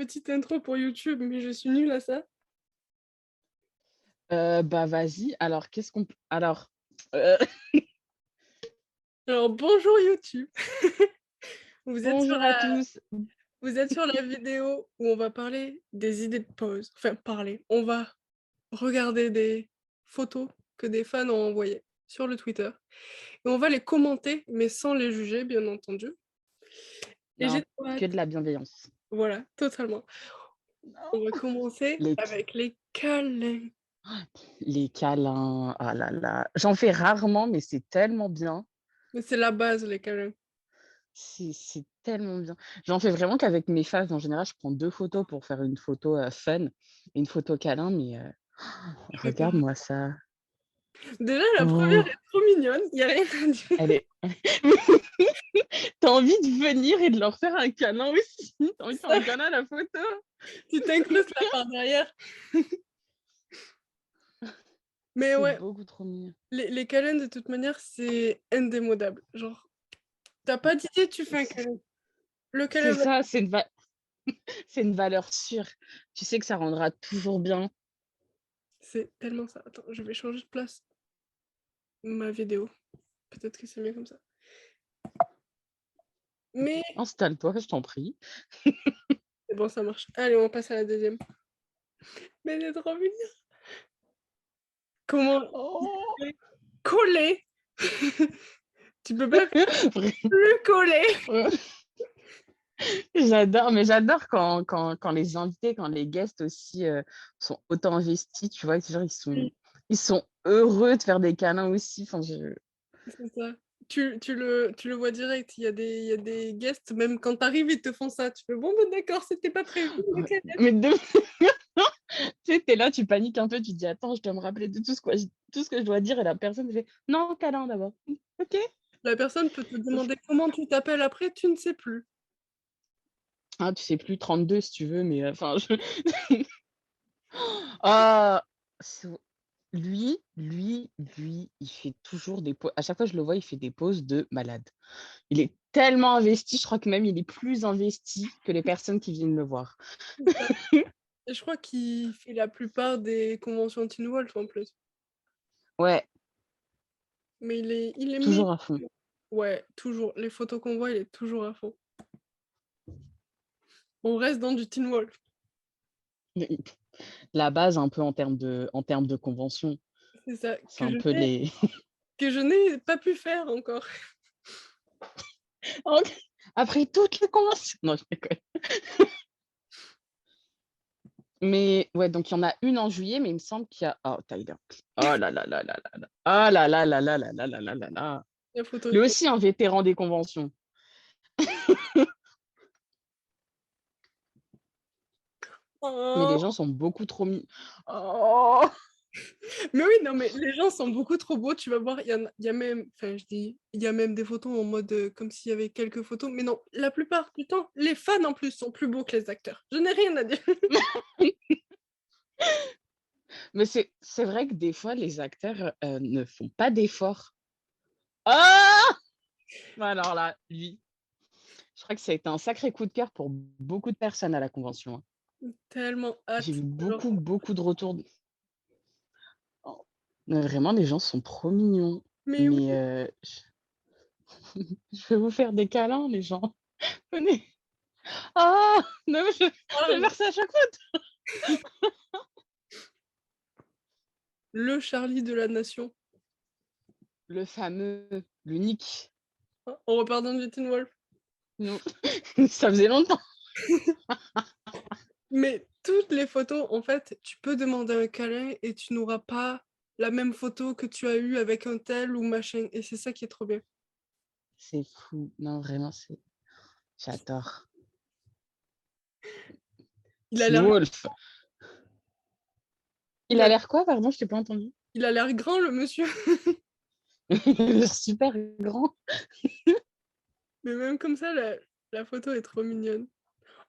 petite intro pour YouTube, mais je suis nulle à ça. Bah vas-y. Alors, qu'est-ce qu'on... Alors, euh, Alors, bonjour YouTube. Vous êtes sur bonjour à la, tous. vous êtes sur la vidéo où on va parler des idées de pause. Enfin, parler. On va regarder des photos que des fans ont envoyées sur le Twitter. Et on va les commenter, mais sans les juger, bien entendu. Et j'ai Non, trop que hâte. de la bienveillance. Voilà, totalement. On va commencer Les, avec les câlins. les câlins, ah là là. J'en fais rarement, mais c'est tellement bien. Mais c'est la base, les câlins. C'est tellement bien. J'en fais vraiment qu'avec mes phases. En général, je prends 2 photos pour faire une photo fun et une photo câlin, mais Prépare. regarde-moi ça. Déjà, la première Oh, est trop mignonne. Il n'y a rien à dire. elle est... T'as envie de venir et de leur faire un câlin aussi. T'as envie de faire un câlin à la photo. Tu t'incrustes là par derrière. Mais C'est ouais, beaucoup trop mignon. les câlins, de toute manière, c'est indémodable. Genre, t'as pas d'idée, tu fais un câlin. Le câlin, C'est ça, c'est une valeur sûre. Tu sais que ça rendra toujours bien. c'est tellement ça. Attends, je vais changer de place ma vidéo. Peut-être que c'est mieux comme ça. Mais Installe-toi, je t'en prie. c'est bon, ça marche. Allez, on passe à la deuxième. Mais c'est trop mignon. Comment Oh, coller? Tu peux pas faire plus coller. j'adore, mais j'adore quand les invités, quand les guests aussi sont autant investis, tu vois, genre, ils sont heureux de faire des câlins aussi. Enfin, C'est ça. Tu le vois direct, il y a des guests, même quand t'arrives, ils te font ça. Tu fais bon, ben d'accord, c'était pas prévu. Mais tu sais, t'es là, tu paniques un peu, tu te dis, attends, je dois me rappeler de tout ce que je dois dire, et la personne fait, non, câlin d'abord. Ok. La personne peut te demander comment tu t'appelles après, tu ne sais plus. Ah, tu sais plus 32 si tu veux, mais enfin, Ah, c'est- lui, il fait toujours des pauses. À chaque fois que je le vois, il fait des pauses de malade. Il est tellement investi, je crois que même il est plus investi que les personnes qui viennent le voir. C'est ça. Et je crois qu'il fait la plupart des conventions Teen Wolf en plus. Ouais, Mais il est toujours à fond. ouais, toujours. Les photos qu'on voit, il est toujours à fond. On reste dans du Teen Wolf. La base, un peu en termes de convention, C'est ça, c'est un peu les. que je n'ai pas pu faire encore. Après toutes les conventions. Non, je déconne. Mais ouais, donc il y en a une en juillet, mais il me semble qu'il y a. Oh, Tyler. Oh là là là là là là. Oh là là là là là là là là là là. La photo est Lui trop. aussi, un vétéran des conventions. Mais les Oh. gens sont beaucoup trop mis. Oh, Mais oui, non, mais les gens sont beaucoup trop beaux. Tu vas voir, il y a même, enfin, je dis, il y a même des photos en mode comme s'il y avait quelques photos. Mais non, la plupart du temps, les fans en plus sont plus beaux que les acteurs. Je n'ai rien à dire. mais c'est vrai que des fois, les acteurs ne font pas d'efforts. Ah, alors là, lui, je crois que ça a été un sacré coup de cœur pour beaucoup de personnes à la convention, hein. Tellement J'ai hâte. vu Genre, beaucoup de retours. Oh, mais vraiment, les gens sont trop mignons. mais oui, Mais je vais vous faire des câlins, les gens. Venez. Ah, non, mais je vais ah, faire ça à chaque fois. le Charlie de la nation. Le fameux, l'unique. Ah, on repart dans du Teen Wolf. Non, ça faisait longtemps. Mais toutes les photos, en fait, tu peux demander un câlin et tu n'auras pas la même photo que tu as eue avec un tel ou machin. Et c'est ça qui est trop bien. C'est fou. Non, vraiment, j'adore. Il a Teen l'air, Wolf. il Il a a, l'air quoi, pardon, je t'ai pas entendu. il a l'air grand, le monsieur. Super grand. Mais même comme ça, la photo est trop mignonne.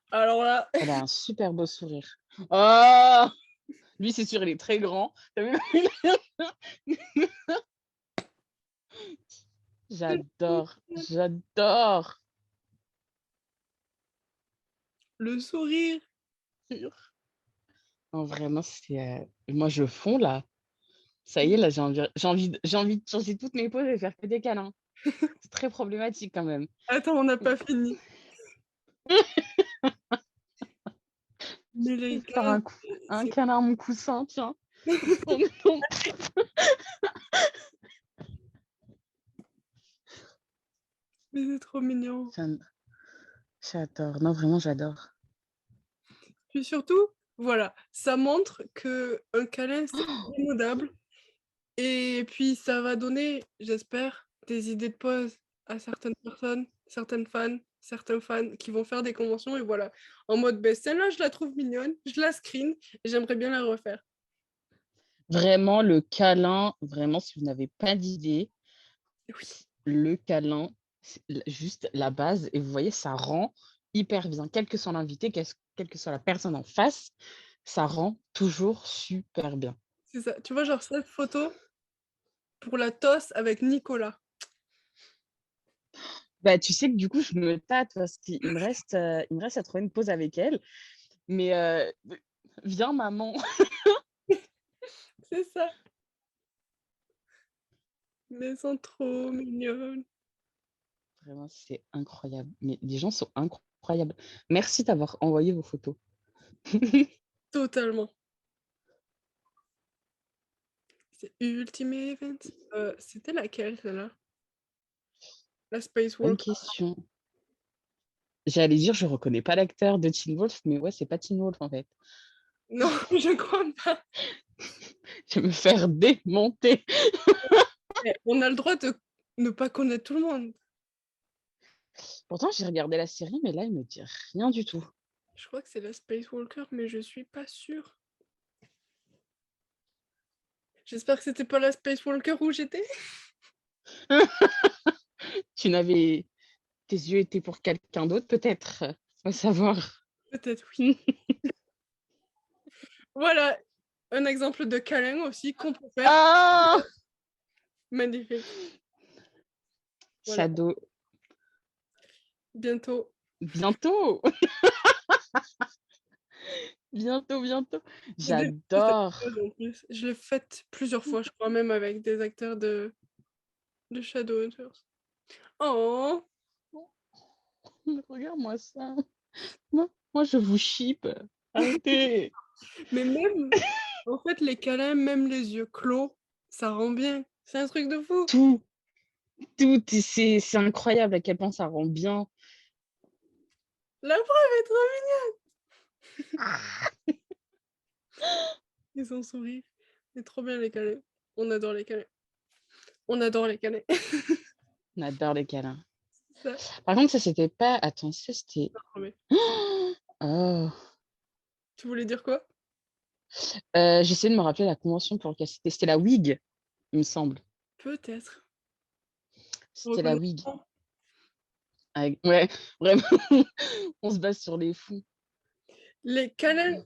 Alors là, Elle a un super beau sourire. Oh, lui, c'est sûr, il est très grand. T'as vu? J'adore, j'adore. le sourire. jure. Non, vraiment, moi, je fonds, là. Ça y est, là, j'ai envie de changer toutes mes poses et faire que des câlins. C'est très problématique quand même. Attends, on n'a pas fini. Mais les Faire gars, un c'est câlin à mon coussin, tiens. Oh non. mais c'est trop mignon. J'ad- J'adore. Non, vraiment, j'adore. Puis surtout, voilà, ça montre qu'un câlin, c'est indémodable et puis ça va donner, j'espère, des idées de pause à certaines personnes, certaines fans, certains fans qui vont faire des conventions et voilà, en mode: «Beh, celle-là, je la trouve mignonne, je la screen et j'aimerais bien la refaire». Vraiment, le câlin, vraiment, si vous n'avez pas d'idée, Oui, le câlin, c'est juste la base. Et vous voyez, ça rend hyper bien. Quel que soit l'invité, quelle que soit la personne en face, ça rend toujours super bien. c'est ça. Tu vois, genre cette photo pour la toast avec Nicolas. Bah, tu sais que du coup, je me tâte parce il me reste à trouver une pause avec elle. Mais viens, maman. C'est ça, mais elles sont trop mignonnes. Vraiment, c'est incroyable. Mais les gens sont incroyables. Merci d'avoir envoyé vos photos. Totalement. C'est Ultimate Event? C'était laquelle celle-là? La Space Bonne Walk? question. J'allais dire, je reconnais pas l'acteur de Teen Wolf, mais ouais, c'est pas Teen Wolf en fait. Non, je crois pas. Je vais me faire démonter. Eh, on a le droit de ne pas connaître tout le monde. Pourtant, j'ai regardé la série, mais là, il me dit rien du tout. Je crois que c'est la Space Walker, mais je suis pas sûre. J'espère que c'était pas la Space Walker où j'étais. Tu n'avais Tes yeux étaient pour quelqu'un d'autre, peut-être? Faut savoir. Peut-être oui. Voilà, un exemple de câlin aussi qu'on peut faire. Ah! Magnifique. Voilà, Shadow, bientôt. bientôt! Bientôt, bientôt. J'ai détesté cette J'adore. pause en plus. Je l'ai faite plusieurs fois, je crois même avec des acteurs de Shadowhunters. Oh! Regarde-moi ça. Moi, je vous ship. Arrêtez. Mais même, en fait, les câlins, même les yeux clos, ça rend bien. C'est un truc de fou. Tout, tout, c'est incroyable à quel point ça rend bien. La preuve est trop et son sourire. C'est trop bien les câlins. On adore les câlins. On adore les câlins. On adore les câlins. C'est ça. Par contre, ça, c'était pas. Attends, ça, c'était. Non, mais Oh. tu voulais dire quoi? J'essaie de me rappeler la convention pour laquelle c'était. C'était la WIG, il me semble. Peut-être. C'était la WIG. Reconnaissance. Ouais, vraiment, on se base sur les fous. Les câlins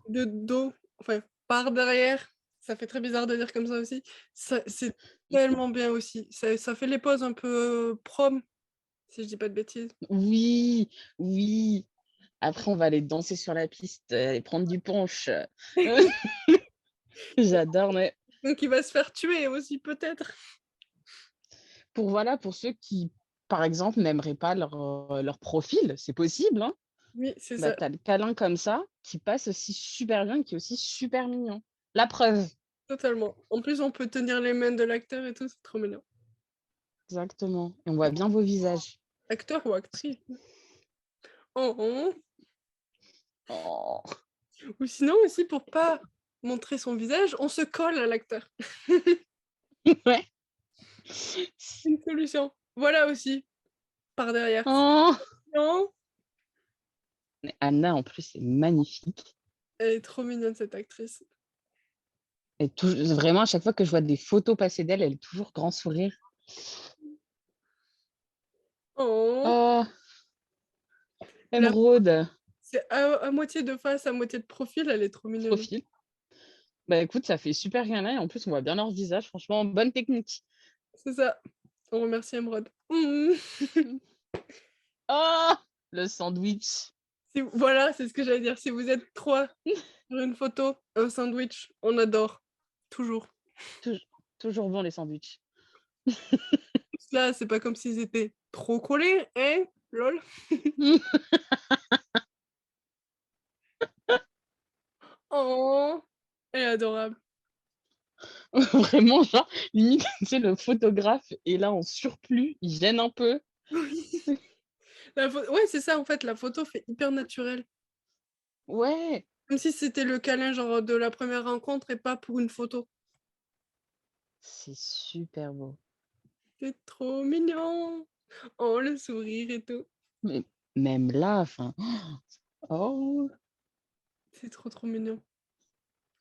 de dos, enfin, par derrière, ça fait très bizarre de dire comme ça aussi. Ça, c'est tellement bien aussi. Ça fait les poses un peu prom, si je dis pas de bêtises. Oui, oui. Après, on va aller danser sur la piste et prendre du punch. J'adore, mais Donc il va se faire tuer aussi, peut-être. pour ceux qui, par exemple, n'aimeraient pas leur profil, c'est possible, hein. Oui, c'est Bah, ça, t'as le câlin comme ça qui passe aussi super bien, qui est aussi super mignon. La preuve. totalement. En plus, on peut tenir les mains de l'acteur et tout, c'est trop mignon. Exactement. Et on voit bien vos visages. Acteur ou actrice. Oh, oh. Oh. Ou sinon aussi, pour pas montrer son visage, on se colle à l'acteur. Ouais. C'est une solution. Voilà aussi, par derrière. Oh. Non, Mais Anna, en plus, c'est magnifique. elle est trop mignonne, cette actrice. Et vraiment, à chaque fois que je vois des photos passer d'elle, elle est toujours grand sourire. Oh, Oh, la- émeraude, c'est à moitié de face, à moitié de profil, elle est trop mignonne. profil. Bah écoute, ça fait super bien là. Et en plus, on voit bien leur visage. Franchement, bonne technique. C'est ça. On remercie Emeraude. Mmh. Oh, le sandwich. Voilà, c'est ce que j'allais dire. Si vous êtes 3 sur une photo, un sandwich, on adore, toujours. Touj toujours bon les sandwichs. Là, c'est pas comme s'ils étaient trop collés, hein? Lol. Oh! Elle est adorable. Vraiment, genre, limite, tu sais, le photographe est là en surplus, il gêne un peu. Oui. Ouais, c'est ça, en fait, la photo fait hyper naturel. Ouais, Comme si c'était le câlin, genre, de la première rencontre et pas pour une photo. c'est super beau. C'est trop mignon! Oh, le sourire et tout. Mais même là, enfin, oh, C'est trop, trop mignon.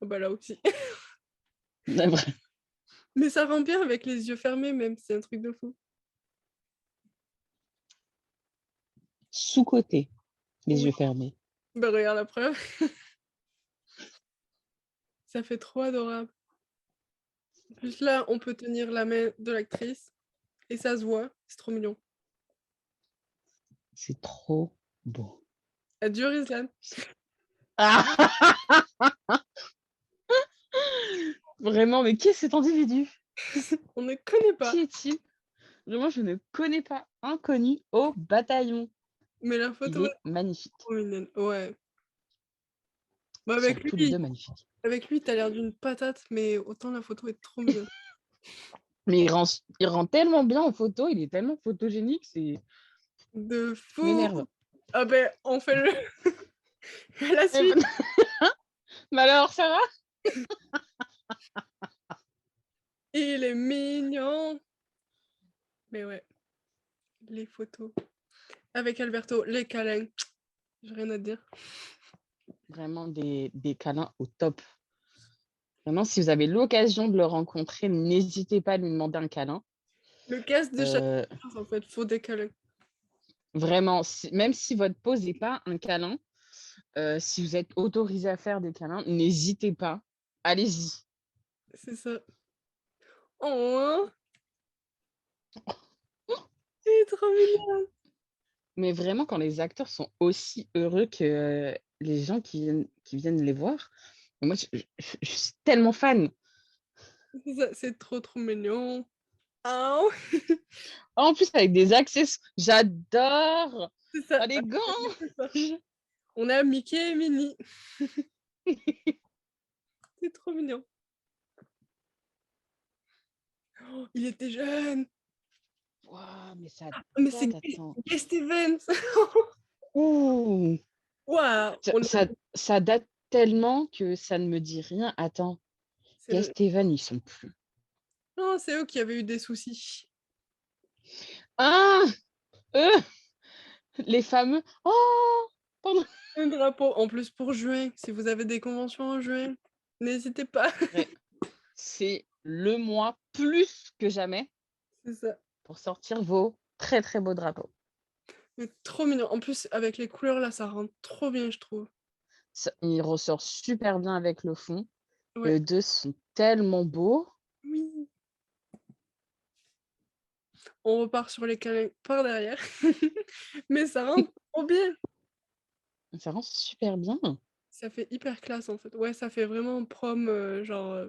Ah bah, là aussi. mais vrai, Mais ça rend bien avec les yeux fermés même, c'est un truc de fou. sous-coté, les Oui. yeux fermés. Bah, regarde la preuve. Ça fait trop adorable. En plus, là, on peut tenir la main de l'actrice et ça se voit, c'est trop mignon. C'est trop beau. Adieu Rizlan. Ah vraiment, mais qui est cet individu? On ne connaît pas, Qui est-il? Vraiment, je ne connais pas. Inconnu au bataillon. mais la Il photo est est magnifique. trop mignonne. Ouais. Bah, Ils sont tous les 2 magnifiques. avec lui, tu l'air d'une patate, mais autant la photo est trop mignonne. Mais il rend tellement bien en photo, il est tellement photogénique, c'est De je fou! m'énerve. Ah ben, on fait le la Et suite. mais alors ça va? Il est mignon! Mais ouais, les photos. Avec Alberto, les câlins, j'ai rien à dire. Vraiment des câlins au top. Vraiment, si vous avez l'occasion de le rencontrer, n'hésitez pas à lui demander un câlin. Le casque de chaque Heu, en fait, faut des câlins. vraiment, même si votre pose n'est pas un câlin, si vous êtes autorisé à faire des câlins, n'hésitez pas, allez-y. C'est ça. Oh! C'est trop mignon! Mais vraiment, quand les acteurs sont aussi heureux que, les gens qui viennent les voir, moi je suis tellement fan. C'est ça, c'est trop, trop mignon. Oh! En plus avec des accessoires, j'adore! C'est ça. Oh les gants! C'est ça. On a Mickey et Minnie. C'est trop mignon. Oh, il était jeune! Waouh, mais ça Mais c'est date, attends. Guy Stevens! Ouh! Waouh! Ça ça ça date tellement que ça ne me dit rien. Attends, C'est Guy le Steven, ils sont plus. non, c'est eux qui avaient eu des soucis. Ah! Eux! Les fameux oh! Pardon. Un drapeau, en plus pour juin, si vous avez des conventions en juin, n'hésitez pas. Ouais, c'est le mois plus que jamais C'est ça. pour sortir vos très, très beaux drapeaux. Mais trop mignon. En plus, avec les couleurs là, ça rend trop bien, je trouve. Ça il ressort super bien avec le fond. Ouais. Les 2 sont tellement beaux. Oui. On repart sur les câlins par derrière. Mais ça rend trop bien. Ça rend super bien. Ça fait hyper classe, en fait. Ouais, ça fait vraiment prom, genre,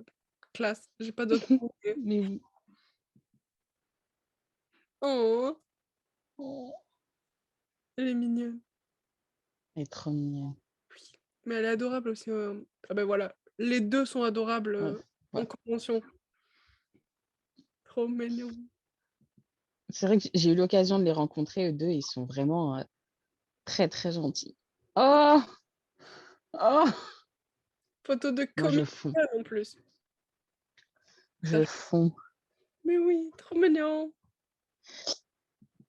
classe. J'ai pas d'autres mots, mais Mais oui. oh! Oh, Elle est mignonne. elle est trop mignonne. Oui. Mais elle est adorable aussi, ah bah, voilà. Les 2 sont adorables, Ouais, en ouais. convention. Trop mignon. C'est vrai que j'ai eu l'occasion de les rencontrer eux 2, ils sont vraiment, très, très gentils. Oh! Oh! Photo de Moi je Comic fonds, Con en plus. Ça je fonds. mais oui, trop mignon.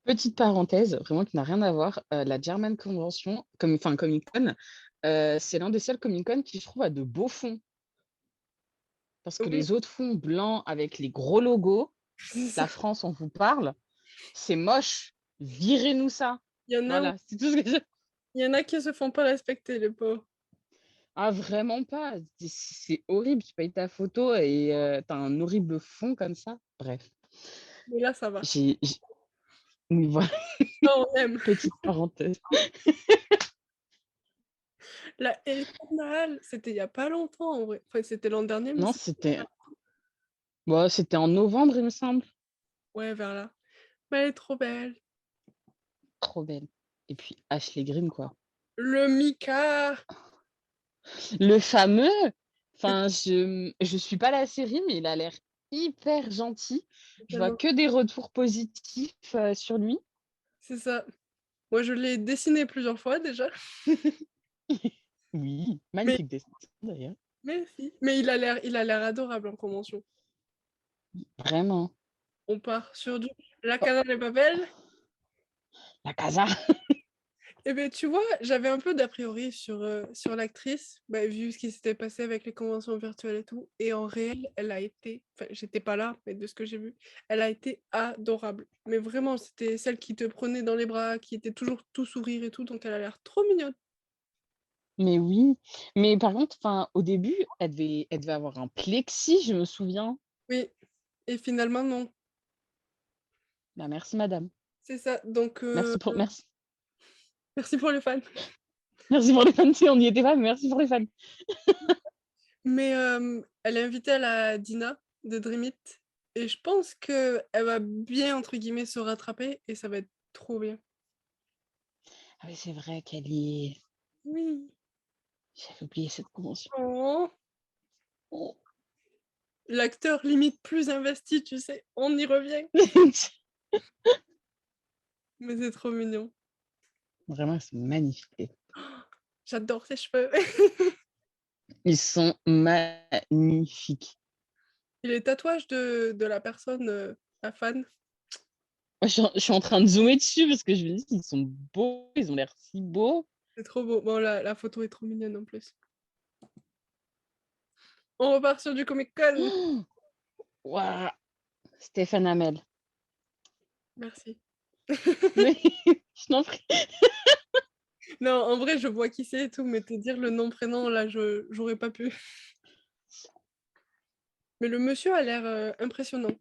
Petite parenthèse, vraiment qui n'a rien à voir, la German Convention, Comic Con, c'est l'un des seuls Comic Con qui je trouve a de beaux fonds. Parce que Oui, les autres fonds blancs avec les gros logos, c'est ça. la France on vous parle, c'est moche. Virez-nous ça. Il y en a où Voilà, c'est tout ce que je il y en a qui se font pas respecter, les pauvres. ah vraiment pas, c'est horrible, tu payes ta photo et tu un horrible fond comme ça. Bref, Mais là, ça va. oui voilà, Ça, on aime. petite parenthèse. La Hélène, c'était il y a pas longtemps en vrai. Enfin, c'était l'an dernier, mais Non, c'était c'était bah, c'était en novembre, il me semble. ouais, vers là. Mais elle est trop belle. Trop belle. Et puis Ashley Green, quoi. Le Mika! Le fameux, enfin, je suis pas la série, mais il a l'air hyper gentil. Je vois Tellement que des retours positifs, sur lui. c'est ça. Moi, je l'ai dessiné plusieurs fois déjà. Oui, Mais magnifique dessin d'ailleurs. merci. Mais il a l'air adorable en convention. Vraiment. On part sur du La Oh, Casa de Papel. la casa. Eh beh, tu vois, j'avais un peu d'a priori sur l'actrice, bah, vu ce qui s'était passé avec les conventions virtuelles et tout et en réel, elle a été enfin, j'étais pas là, mais de ce que j'ai vu, elle a été adorable. Mais vraiment, c'était celle qui te prenait dans les bras, qui était toujours tout sourire et tout, donc elle a l'air trop mignonne. Mais oui. Mais par contre, enfin, au début, elle devait avoir un plexi, je me souviens. Oui et finalement non. Bah, merci madame. C'est ça, donc Merci. merci pour les fans. Merci pour les fans. Si on n'y était pas, mais merci pour les fans. Mais elle est invitée à la Dina de Dream It et je pense qu'elle va bien, entre guillemets, «se rattraper» et ça va être trop bien. Ah oui, c'est vrai qu'elle y est. Oui. J'avais oublié cette convention. Oh, Oh. l'acteur limite plus investi, tu sais, on y revient. Mais c'est trop mignon. Vraiment, ils sont magnifiques. J'adore ses cheveux. Ils sont magnifiques. Et les tatouages de la personne, la fan, Moi, je suis en train de zoomer dessus parce que je me dis qu'ils sont beaux, ils ont l'air si beaux. c'est trop beau. Bon, la photo est trop mignonne en plus. On repart sur du Comic Con. Oh, waouh, Stéphane Hamel. Merci. Mais je t'en prie. Non, en vrai, je vois qui c'est et tout, mais te dire le nom, prénom, là, j'aurais pas pu. Mais le monsieur a l'air impressionnant.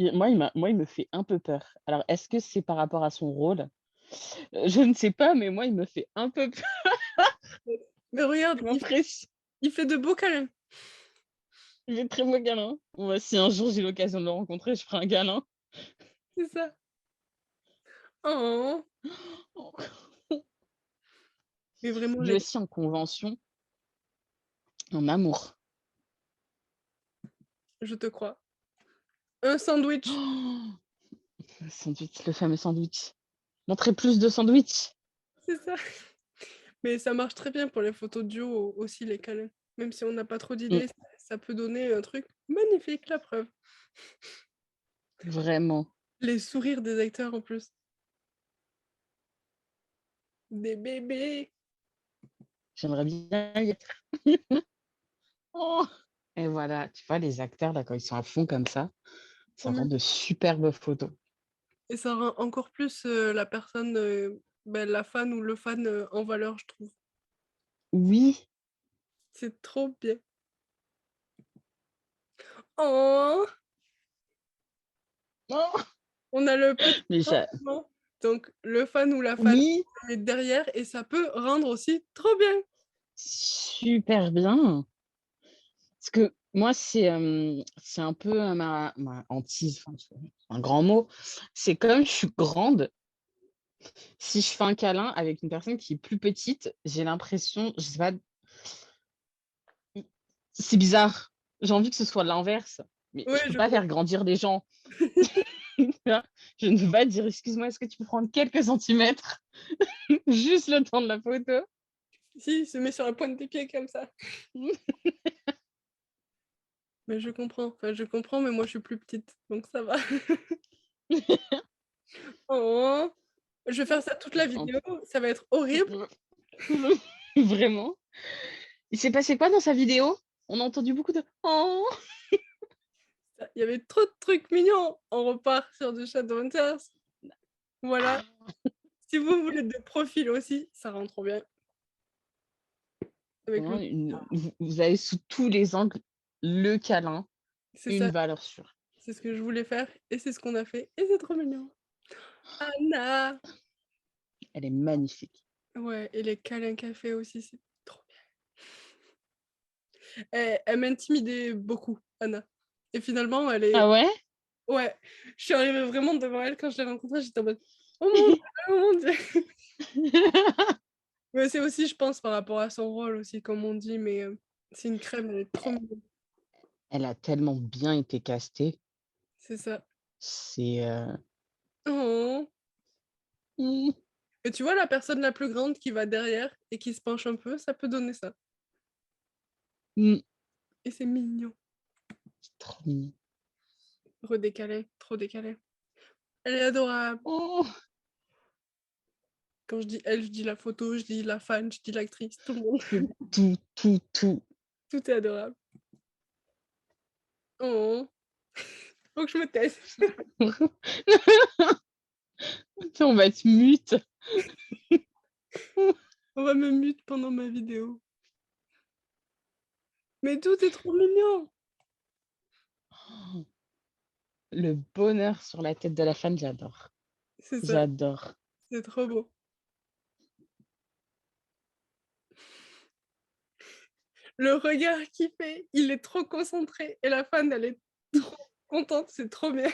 Moi, il me fait un peu peur. Alors, est-ce que c'est par rapport à son rôle? Je ne sais pas, mais moi, il me fait un peu peur. Mais regarde, Il il, m'impressionne. il fait de beaux câlins. Il est très beau câlin. Bon, bah, si un jour j'ai l'occasion de le rencontrer, je ferai un câlin. C'est ça. Oh. Mais vraiment, Lui aussi en convention, en amour. je te crois. Un sandwich. Oh, le sandwich, le fameux sandwich. Montrez plus de sandwich. C'est ça. Mais ça marche très bien pour les photos de duo aussi, les câlins. Même si on n'a pas trop Mm, d'idées, ça peut donner un truc magnifique, la preuve. vraiment. Les sourires des acteurs en plus. Des bébés. J'aimerais bien y être. Oh. Et voilà, tu vois, les acteurs, là, quand ils sont à fond comme ça rend de superbes photos. Et ça rend encore plus la personne, ben, la fan ou le fan en valeur, je trouve. Oui. C'est trop bien. Oh, Oh. on a le petit Mais changement. Donc, le fan ou la fan oui, est derrière et ça peut rendre aussi trop bien. super bien. Parce que moi, c'est un peu ma hantise, enfin, c'est un grand mot. C'est comme je suis grande, si je fais un câlin avec une personne qui est plus petite, j'ai l'impression, je sais pas, c'est bizarre. J'ai envie que ce soit l'inverse, mais Ouais, je peux je pas vois. faire grandir les gens. Je ne veux pas dire, excuse-moi, est-ce que tu peux prendre quelques centimètres, juste le temps de la photo. Si, il se met sur la pointe des pieds comme ça. Mais je comprends. Enfin, je comprends, mais moi, je suis plus petite, donc ça va. Oh, je vais faire ça toute la vidéo, ça va être horrible. Vraiment. Il s'est passé quoi dans sa vidéo? On a entendu beaucoup de oh. Il y avait trop de trucs mignons. On repart sur du Shadowhunters. Voilà. Si vous voulez des profils aussi, ça rend trop bien. Avec le... Vraiment vous avez sous tous les angles le câlin, C'est une ça, valeur sûre. c'est ce que je voulais faire et c'est ce qu'on a fait et c'est trop mignon. Anna! Elle est magnifique. Ouais, et les câlins qu'elle fait aussi, c'est trop bien. Elle m'intimidait beaucoup, Anna, et finalement, elle Ah est ouais? ouais, je suis arrivée vraiment devant elle quand je l'ai rencontrée, j'étais en mode: «Oh mon Dieu, oh mon Dieu!» Mais c'est aussi, je pense, par rapport à son rôle aussi, comme on dit, mais c'est une crème, elle est trop mignonne. Elle a tellement bien été castée. C'est ça. C'est, Oh! mmh, Et tu vois la personne la plus grande qui va derrière et qui se penche un peu, ça peut donner ça, mmh, et c'est mignon. c'est trop mignon. Redécalé, trop décalé. Elle est adorable. Oh! Quand je dis elle, je dis la photo, je dis la fan, je dis l'actrice, tout le monde. Tout, tout, tout. Tout est adorable. Oh! Faut que je me taise. Tu on va être mute. On va me mute pendant ma vidéo. Mais tout est trop mignon! Le bonheur sur la tête de la fan, j'adore. C'est ça, J'adore. c'est trop beau. Le regard qu'il fait, il est trop concentré et la fan, elle est trop contente, c'est trop bien.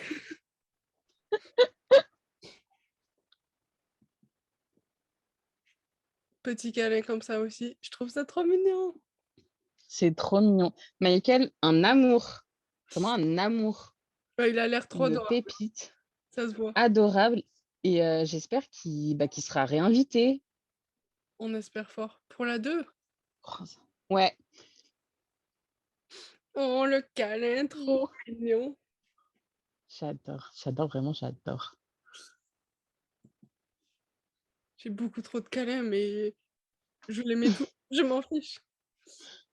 Petit câlin comme ça aussi, je trouve ça trop mignon. C'est trop mignon. Michael, un amour. Vraiment un amour. Ouais, il a l'air trop Une adorable, pépite, ça se voit. adorable et j'espère qu'il sera réinvité. On espère fort. Pour la 2. Ouais. Oh, le câlin, trop mignon. J'adore, vraiment j'adore. J'ai beaucoup trop de câlins, mais je les mets tous, je m'en fiche.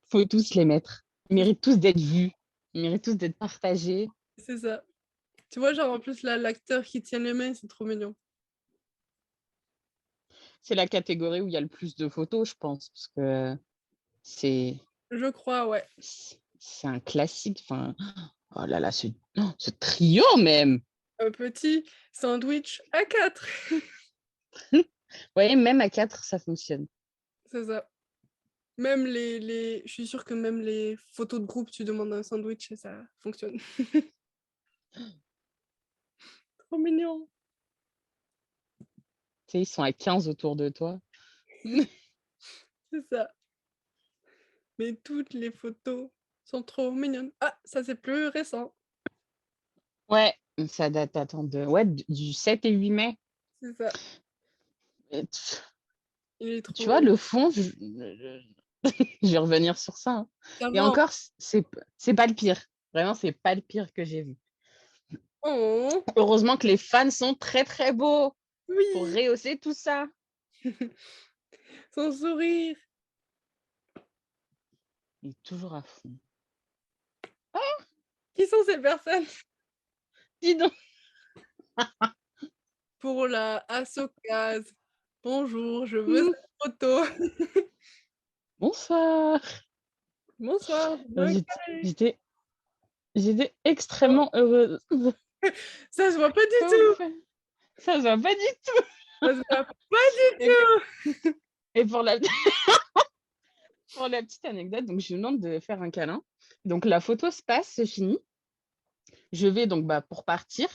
Faut tous les mettre. Ils méritent tous d'être vus. Ils méritent tous d'être partagés. C'est ça. Tu vois, genre, en plus, là, l'acteur qui tient les mains, c'est trop mignon. C'est la catégorie où il y a le plus de photos, je pense, parce que c'est Je crois, ouais. c'est un classique. Enfin, oh là là, ce trio même! Un petit sandwich à 4. Ouais, même à 4 ça fonctionne. C'est ça. Même je suis sûre que même les photos de groupe, tu demandes un sandwich et ça fonctionne. Trop mignon. Tu sais, ils sont à 15 autour de toi. C'est ça. Mais toutes les photos sont trop mignonnes. Ah, ça, c'est plus récent. Ouais, ça date, attends, du 7 et 8 mai. C'est ça. Et Il est tu vois, trop le fond, je vais revenir sur ça, hein. ça Et va. encore, c'est pas le pire. Vraiment, c'est pas le pire que j'ai vu. Oh, Heureusement que les fans sont très, très beaux pour oui, rehausser tout ça. son sourire. Il est toujours à fond. Qui sont ces personnes? Dis donc. Pour la Assocase. Bonjour, je veux cette photo. Bonsoir. Bonsoir, je veux un J'étais carré. j'étais j'étais Oh, extrêmement heureuse. ça se voit pas du Comment vous tout. faites? Ça se voit pas du tout. Ça se voit pas du Et, tout. et pour la petite anecdote, donc je lui demande de faire un câlin. Donc la photo se passe, se finit. Je vais donc pour partir.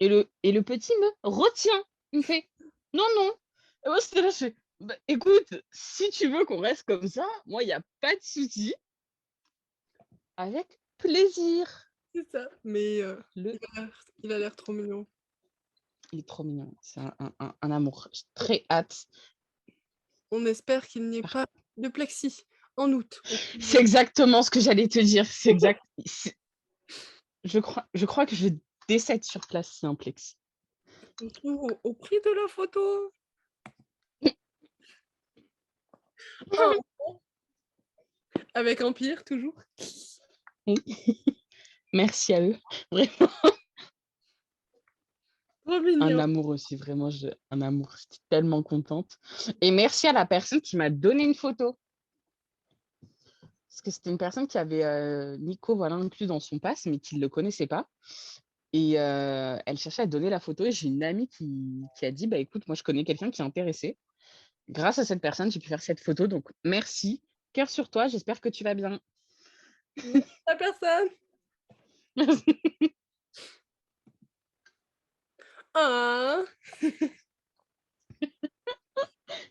Et le petit me retient. Il me fait non, non. Et moi, c'était là, je fais bah, écoute, si tu veux qu'on reste comme ça, moi, il n'y a pas de souci. Avec plaisir. C'est ça. Mais Le... il a l'air trop mignon. Il est trop mignon. C'est un amour. J'ai très hâte. On espère qu'il n'y ait pas de plexi en août. C'est exactement ce que j'allais te dire. C'est exact. Je crois que je décède sur place, c'est un plexi. On trouve au prix de la photo. Oh, avec Empire, toujours. Merci à eux. Vraiment. Trop Un mignon. amour aussi, vraiment, un amour. J'étais tellement contente. Et merci à la personne qui m'a donné une photo. Parce que c'était une personne qui avait Nico voilà, inclus dans son pass, mais qui ne le connaissait pas. Et elle cherchait à donner la photo. Et j'ai une amie qui a dit bah, écoute, moi, je connais quelqu'un qui est intéressé. grâce à cette personne, j'ai pu faire cette photo, donc merci. Cœur sur toi, j'espère que tu vas bien. Merci la personne. Ah!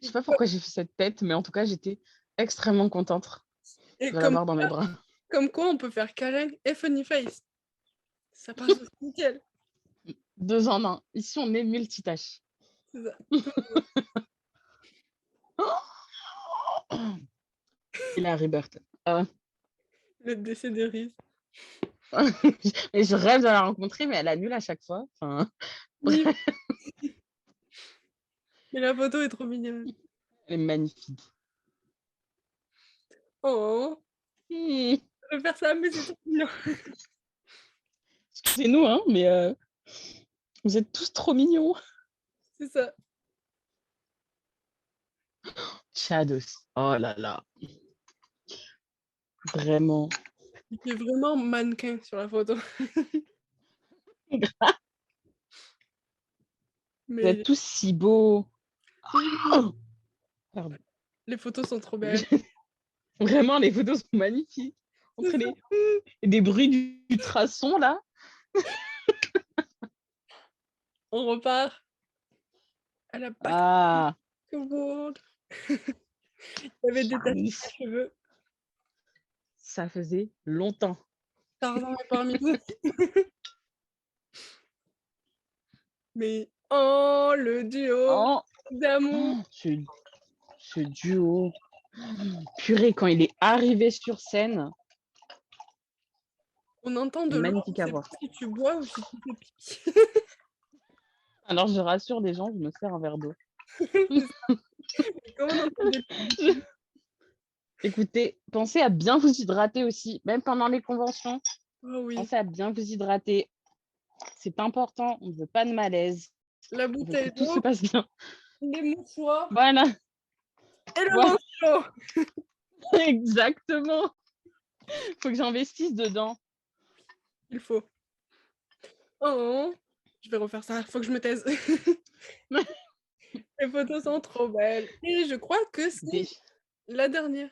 Je sais pas pourquoi j'ai fait cette tête, mais en tout cas, j'étais extrêmement contente Et de l'avoir dans mes bras. comme quoi on peut faire câlin et funny face. Ça passe aussi nickel. 2 en 1. Ici, on est multitâches. C'est ça. Il a Rebirth. Ah. Le décès de Reese. Et je rêve de la rencontrer, mais elle annule à chaque fois. Enfin, Oui, mais la photo est trop mignonne. elle est magnifique. Oh! Mmh. Je vais faire ça, mais c'est trop mignon. Excusez-nous, hein, mais vous êtes tous trop mignons. C'est ça. Chad aussi. Oh là là. Vraiment. Il fait vraiment mannequin sur la photo. Vous êtes Mais tous si beaux. Oh, pardon. les photos sont trop belles. Vraiment, les photos sont magnifiques. C'est Entre ça. et des bruits du ultrason, là. On repart à la Ah, basketball. Il y avait détaché oui, ses cheveux. ça faisait longtemps. Tarzan est parmi nous. Mais oh, le duo Oh, d'amour. ce duo. Purée, quand il est arrivé sur scène, On entend de c'est l'eau, on magnifique à sait pas voir. si tu bois ou si tu fais pipi. Alors, je rassure les gens, je me sers un verre d'eau. C'est ça. Et comme on entend des pipi, Écoutez, pensez à bien vous hydrater aussi, même pendant les conventions. oh oui, Pensez à bien vous hydrater. C'est important, on ne veut pas de malaise. la On veut que bouteille tout se d'eau, passe bien. les mouchoirs Voilà, et le voilà, manteau. exactement. Faut que j'investisse dedans. Il faut. Oh, je vais refaire ça, faut que je me taise. Les photos sont trop belles. Et je crois que c'est Des- la dernière.